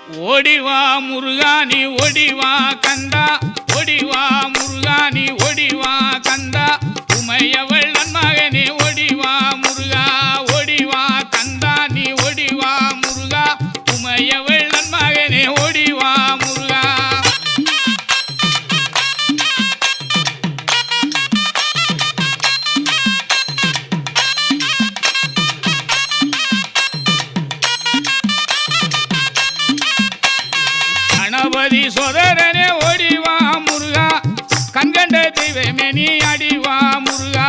ஓடிவா முருகா நீ ஓடிவா கந்தா, ஓடிவா முருகா நீ ஓடிவா கந்தா, உமையவள் நன்மகனே ஓடிவா முருகா, ஓடிவா கந்தா நீ ஓடிவா முருகா, உமையவள் நன்மகனே ஓடிவா முருகா. கணபதி சோதரனே ஓடிவா முருகா, கண்கண்ட தெய்வமே நீ அடிவா முருகா.